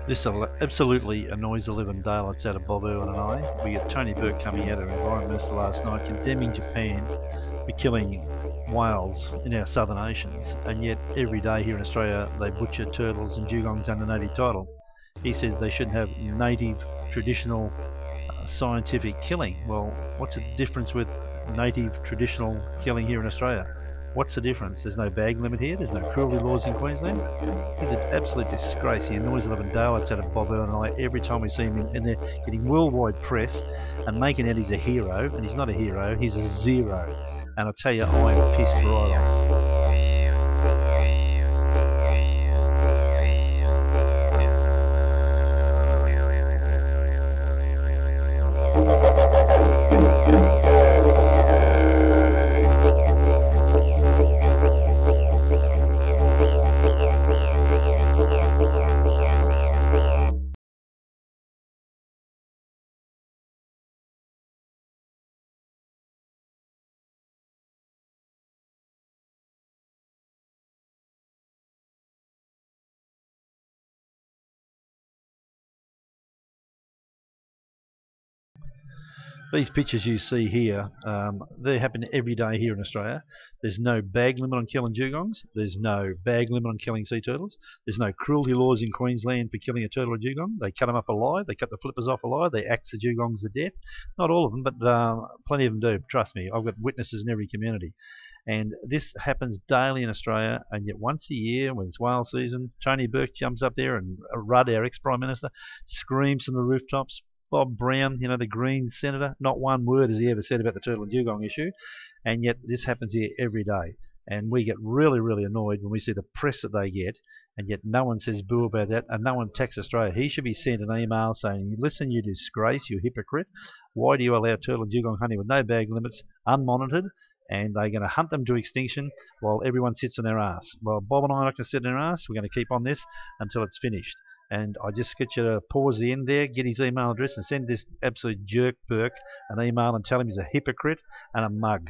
This absolutely annoys the living daylights out of Bob Irwin and I. We get Tony Burke coming out, our Environment Minister, last night, condemning Japan for killing whales in our southern oceans, and yet every day here in Australia they butcher turtles and dugongs under native title. He says they shouldn't have native, traditional, scientific killing. Well, what's the difference with native, traditional killing here in Australia? What's the difference? There's no bag limit here. There's no cruelty laws in Queensland. He's an absolute disgrace. He annoys the living daylights out of Bob Irwin and I every time we see him, and they're getting worldwide press and making out he's a hero, and he's not a hero. He's a zero. And I'll tell you, I'm pissed right off. These pictures you see here, they happen every day here in Australia. There's no bag limit on killing dugongs. There's no bag limit on killing sea turtles. There's no cruelty laws in Queensland for killing a turtle or dugong. They cut them up alive. They cut the flippers off alive. They axe the dugongs to death. Not all of them, but plenty of them do. Trust me, I've got witnesses in every community. And this happens daily in Australia, and yet once a year, when it's whale season, Tony Burke jumps up there, and Rudd, our ex-Prime Minister, screams from the rooftops. Bob Brown, the Green senator, not one word has he ever said about the turtle and dugong issue, and yet this happens here every day. And we get really, really annoyed when we see the press that they get, and yet no one says boo about that, and no one attacks Australia. He should be sent an email saying, listen, you disgrace, you hypocrite. Why do you allow turtle and dugong hunting with no bag limits, unmonitored, and they're going to hunt them to extinction while everyone sits on their ass? Well, Bob and I are not going to sit on our ass. We're going to keep on this until it's finished. And I just get you to pause the end there, get his email address, and send this absolute jerk Burke an email and tell him he's a hypocrite and a mug.